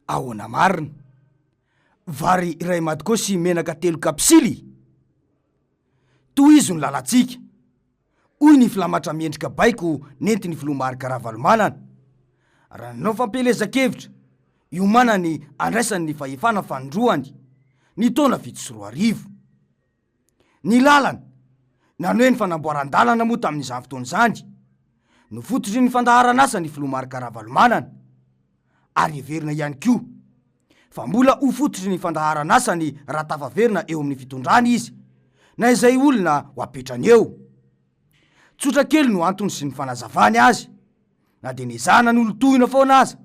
ahoana marina, vary iray madikôsy menaka 3 kapsily. Toy izy ny lalantsika, hoy ny filamatra miendrika baiko nenti ny filomarika ravalomanana. Raha nanao fampelezan-kevitra, io manany andraisany fahefana fandroany, ny taona vitsy sy 4 arivo. Ny lalana, nanoe ny fanamboaran-dalana moa tamin'izany fotoana izany, no fototry ny fandaharan'asa ny filomarika ravalomanana, ary everina ihany koa fa mbola ho fototry ny fandaharan'asany raha tafaverina eo amin'ny fitondrany izy, na izay olona ho apetrany eo. Tsotra kely no antony sy ny fanazavany azy, na de nizana n'olo-tohina foana aza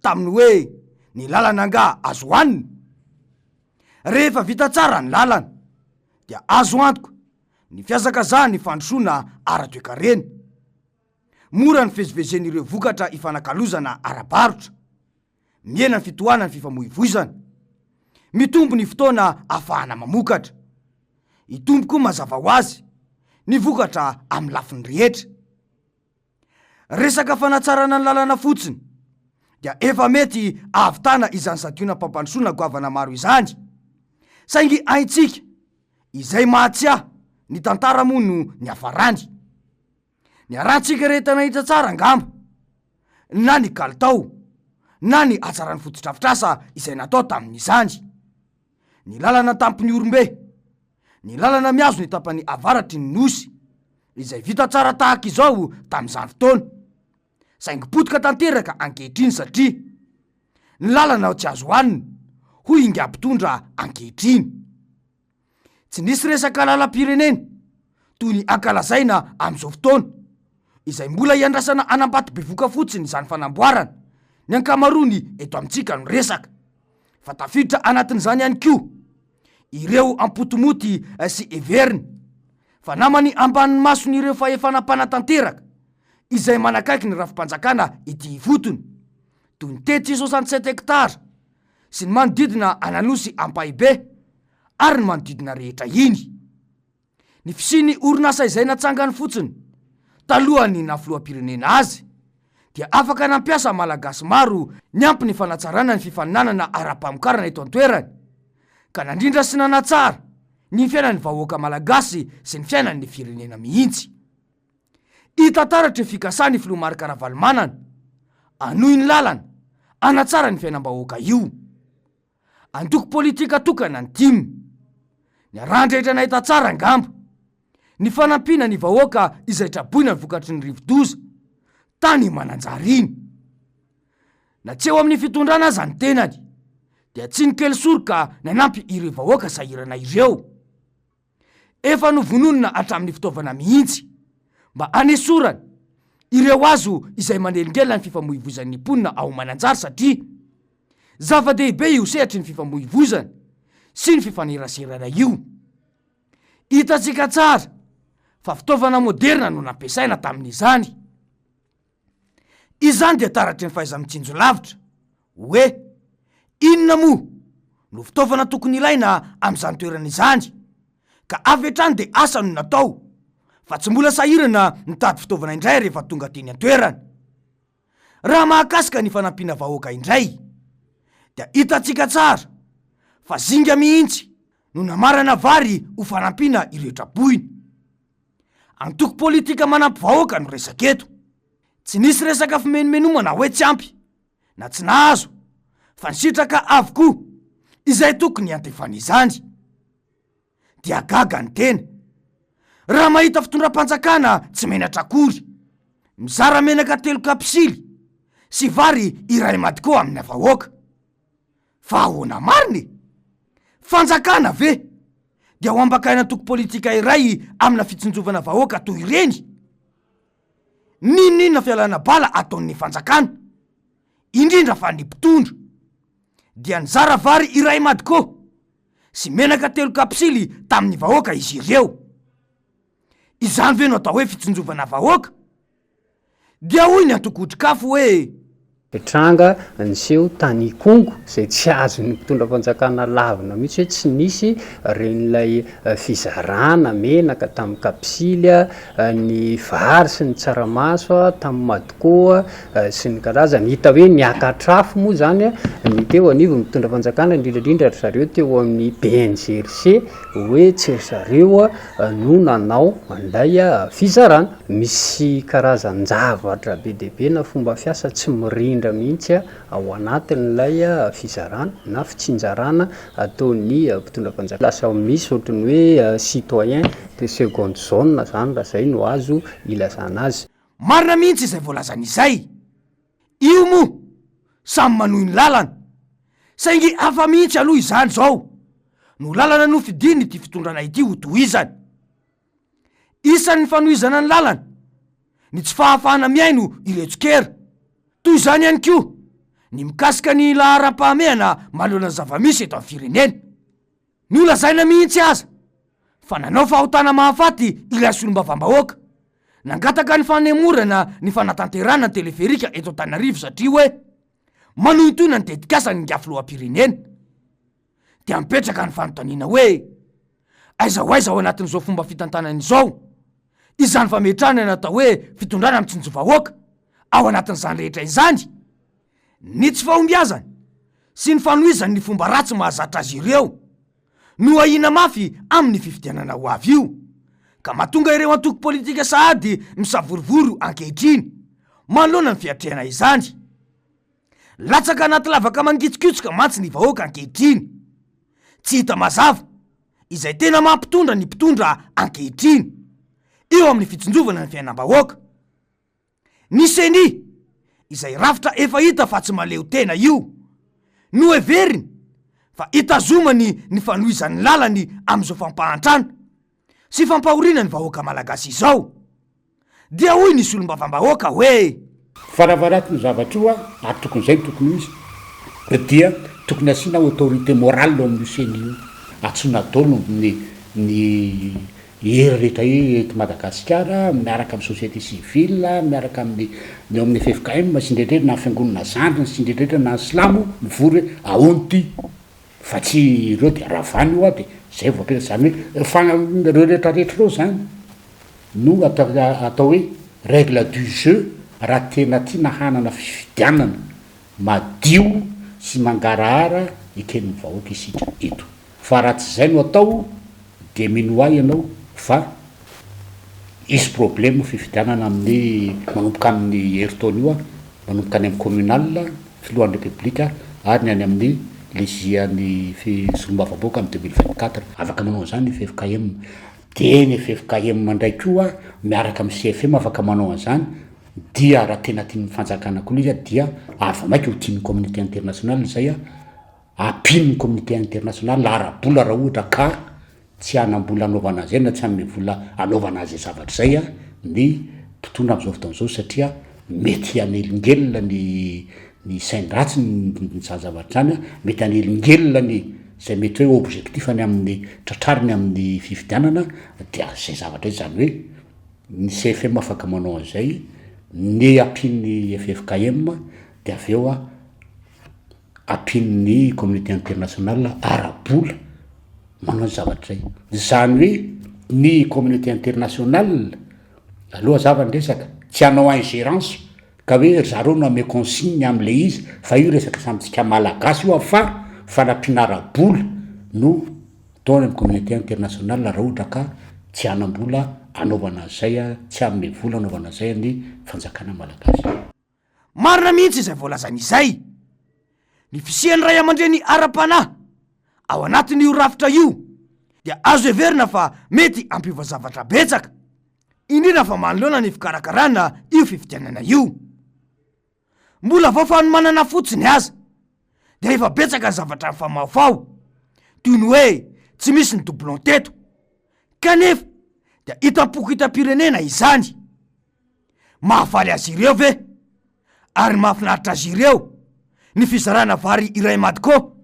tamin'ny hoe ny lalana nga azo hoanina. Rehefa vita tsara ny lalana, dia azo antoka ny fiazakazahany fandrosoana ara-toekarena. Mora ny fivezivezen'ireo vokatra ifanakalozana ara-barotra, miena ny fitohana ny fifamoivoizana, mitombo ny fotoana ahafahana mamokatra, itombo koa mazava ho azy ny vokatra amin'ny lafiny rehetra. Resaka fanatsarana ny lalana fotsiny dia efa mety ahavitana izany sadiona mpampandrosoana goavana maro izany, saingy aintsika izay mahatsia ny tantara moa no ny afarany. Ny arantsika rehetra nahita tsara ngamba, na ny kalitao, na ny atsarany fototrafitrasa izay natao tamin'izany. Ny lalana tampony orombe, ny lalana miazo ny tapany avaratry ny nosy, izay vita tsara tahaka izao tamin'izany fotoana, saingy potika tanteraka ankehitriny satria ny lalana tsy azo hoanina hoy ingam-pitondra ankehitriny. Tsy nisy resaka lalam-pirenena toy ny ankalazaina amin'izao fotoana, izay mbola iandrasana anambaty bevoka fotsiny izany fanamboarana. Ny ankamarony eto amintsika no resaka, fa tafiditra anatin'izany ihany koa ireo ampotomoty sy everiny, fa namany ambanin'ny mason'ireo fahefanam-panatanteraka izay manakaiky ny rafim-panjakana ity fotony, toy ny 367 hektara sy ny manodidina ananosy ampahibe ary ny manodidina rehetra iny. Ny fisiny orinasa izay natsangany fotsiny talohany nafiloam-pirenena azy dia afaka nampiasa malagasy maro ny ampy ny fanatsarana ny fifaninanana ara-pamokarana eto an-toerany, ka nandrindra sy nanatsara ny fiainan'ny vahoaka malagasy sy ny fiainan'ny firenena mihitsy. Itantaratra fikasany filomarika ravalomanana, anohy ny lalana, anatsara ny fiainam-bahoaka io. Andoko politika tokana ny timy, ny arandrehetra nahita tsara ngamba, ny fanampiana ny vahoaka izay traboina ny vokatry ny rivodoza tany mananjary iny. Na tsy eo amin'ny fitondrana aza ny tenany, dia tsy ny kely soroka nanampy ireo vahoaka sahirana ireo. Efa novononina atramin'ny fitaovana mihitsy mba anesorana ireo azo izay manelingelina ny fifamoivozan'ny mponina ao mananjary, satria zava-dehibe io sehatry ny fifamoivozana sy ny fifaneraserana io. Hitatsika tsara fa fitaovana moderna no nampiasaina tamin'izany. Izany dia taratry ny fahaiza-mitsinjo lavitra hoe inona moa no fitaovana tokony ilaina amin'izany toerana izany, ka avy hatrany dia asa no natao, fa tsy mbola sahirana mitady fitaovana indray rehefa tonga teny an-toerana. Raha mahakasika ny fanampiana vahoaka indray, dia hitatsika tsara fa zinga mihitsy no namarana vary ho fanampiana ireo traboiny. Antoko politika manampy vahoaka no resaka eto. Tsy nisy resaka fimenomenomana hoe tsy ampy na tsy nahazo, fa nisitraka avokoa izay tokony antefana izany. Dia gaga ny tena raha mahita fitondram-panjakana tsy menatra akory, mizara menaka 3 kapsily sy vary iray madikô amin'ny vahoaka. Fa ahoana mariny? Fanjakana ve? Dia ho ambakaina toko politika iray amina fitsinjovana vahoaka toy ireny? Ninona fialana bala ataon'ny fanjakana, indrindra fa ny mpitondra, dia nizara vary iray madikô sy menaka 3 kapsily tamin'ny vahoaka izy ireo. Izany ve no atao hoe fitsinjovana vahoaka? Dia hoy ny antoko otrikafo hoe Tranga nyseho tany kongo zay tsy azo ny mpitondra fanjakana lavina mihitsy hoe tsy nisy ren'ilay fizarana menaka tamin'ny kapisily ny vary sy ny tsaramaso tamin'ny madikoa sy ny karazany hita hoe niakatrafo moa zany ny teo anivo mitondra fanjakana indrindrandrindra zareo teo amin'ny BNGRC hoe tsy zareo no nanao manday fizarana misy karazan-javatra be deabe na fomba fiasa tsy mirindra mihitsy ao anatin'ilay fizarana na fitsinjarana ataon'ny mpitondra fanjakana lasa misy ohatrany hoe citoyen de seconde zone zany raha zay no azo ilazana azy. Marina mihitsy izay voalazan'izay io moa samy manohy ny lalana saingy hafa mihitsy aloha izany zao no lalana no fidiny ty fitondrana ity ho tohizany isan'ny fanohizana ny lalana ny tsy fahafahana miaino iletsokera toy izany ihany koa ny mikasika ny lahara-pahamehana manoloana ny zava-misy eto amin'ny firenena ny olazaina mihitsy aza fa nanao fahotana mahafaty ilay solomba-vambahoaka nangataka ny fanemorana ny fanatanterana ny teleferika eto Antananarivo satria hoe manohy toy na ny dedikasa ny ngafy loha-pirenena dia mipetraka ny fanontaniana hoe aiza ho aiza ao anatin'izao fomba fitantanana izao izany fametrana natao hoe fitondrana amin'ny tsinjo-vahoaka ao anatin'izany rehetra izany ny tsy fahombiazany sy ny fanohizany ny fomba ratsy mahazatra azy ireo no ahina mafy amin'ny fifidianana ho avy io ka mahatonga ireo antoko politika sahady misavorovoro ankehitriny manoloana ny fiatrehana izany latsaka anaty lavaka mangitsikitsoka mantsy ny vahoaka ankehitriny tsy hita mazava izay tena mampitondra ny mpitondra ankehitriny eo amin'ny fitsinjovana ny fiainam-bahoaka ny seni izay rafitra efa hita fa tsy maleo tena io no everiny fa itazomany ny fanohizan'ny lalany amin'izao fampahantrana sy fampahoriana ny vahoaka malagasy izao dia hoy ny solomba-vambahoaka hoe faravaraty ny zavatra io ary tokon'izay ny tokony izy dia tokony asiana autorité morale eo amin'ny seni io atsona dolo ny hery rehetra eto Madagasikara miaraka amin'ny société civile miaraka amin'ny eo amin'ny FFKM sindretreritra na fiangonana zandry sindretreritra na silamo mivory ahoany ty fa tsy ireo de aravany io de zay voapetra zany hoe fa reo rehetrarehetra reo zany no atao hoe règle du jeu raha tena tia nahanana fifidianana madio sy mangarahara eken'ny vahoaka isika eto fa raha tsy zay no atao de minoay ianao fa isy problème fifidianana amin'ny manomboka amin'ny heritaona io manomboka any amin'ny communal filohan'ny république ary ny any amin'ny legian'ny solomba-vahoaka amin'ny 2024 afaka manao an'izany ny FFKM de ny FFKM ndraiky io miaraka amin'ny CFM afaka manao an'izany dia raha tena tiany fanjakana koa izy dia ava maika ho tian'ny communauté internationale zay apin'ny communauté internationale ara-bola raha ohatra ka tsy anam-bola anaovana azy na tsy amin'ny vola anaovana azy zavatra zay ny mpitondra am'izao fotoan'izao satria mety anelingelona ny sain-dratsy ny zavatra zany mety anelingelona ny zay mety hoe objectif any amin'ny tratrariny amin'ny fifidianana dia zay zavatra izy zany hoe ny CFM afaka manao an'izay ny apin'ny FFKM de avy eo apin'ny communauté internationale ara-bola manao ny zavatra zay zany hoe ny communauté internationale aloha zavany resaka tsy hanao ingérence ka hoe zareo no ame consigne am'le izy fa io resaka samitsika malagasy io fa fanampinara-bola no taony amin'ny communauté internationale raha ohatra ka tsy hanam-bola anaovana zay tsy ame vola anaovana zay ny fanjakana malagasy marina mihitsy izay voalazan'izay ny fisian'ny ray aman-dreny ara-panahy ao anatin'io rafitra io dia azo everina fa mety ampiova zavatra betsaka indrindra fa manoloana ny fikarakarana io fifidianana io mbola vao fa manana fotsiny aza dia efa betsaka ny zavatra mifamaofao toy ny hoe tsy misy ny doublon teto kanefa dia hitam-poko hitam-pirenena izany mahafaly azy ireo ve ary mahafinaritra azy ireo ny fizarana vary iray madiko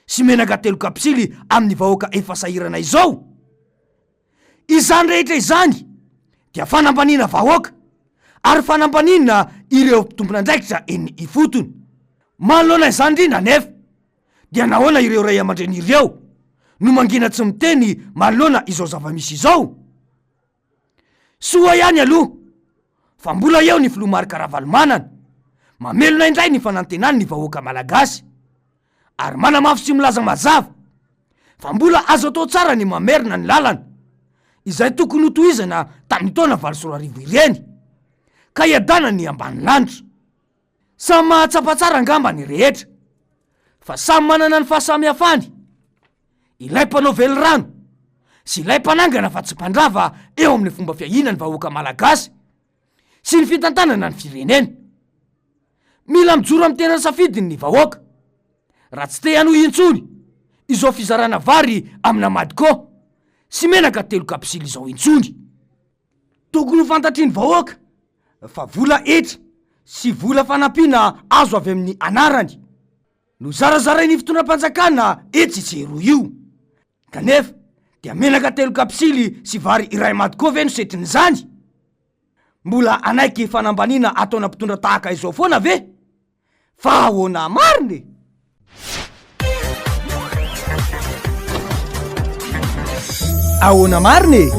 sy menaka telo kapisily amin'ny vahoaka efa sahirana izao izany rehetra izany dia fanambaniana vahoaka ary fanampanina ireo tompon'andraikitra eny ifotony. Manoloana izany indrindra nefa dia nahoana ireo ray aman-dreny ireo no mangina tsy miteny manoloana izao zava-misy izao. Soa ihany aloha fa mbola eo ny filomarin-karavalomanana mamelona indray ny fanantenany ny vahoaka malagasy, ary manamafy sy milaza mazava fa mbola azo atao tsara ny mamerina ny lalana izay tokony hotohizana tamin'ny taona 2024 ireny ka iadana ny ambany lanitra. Samy mahatsapa tsara angamba ny rehetra fa samy manana ny fahasamihafany, ilay mpanao vely rano sy ilay mpanangana fa tsy mpandrava eo amin'ny fomba fiahinany vahoaka malagasy sy ny fitantanana ny firenena. Mila mijoro amin'ny tena safidiny ny vahoaka raha tsy te hanohy intsony izao fizarana vary amina madiko sy menaka 3 kapisily izao intsony. Tokony ho fantatry ny vahoaka fa vola etra sy vola fanampiana azo avy amin'ny anarany no zarazarainy fitondram-panjakana etsitsero io, kanefa dia menaka 3 kapisily sy vary iray madiko ve no setriny zany? Mbola anaiky fanambanina ataona mpitondra tahaka izao foana ve? Fa ahoana mariny? Ahoana mariny?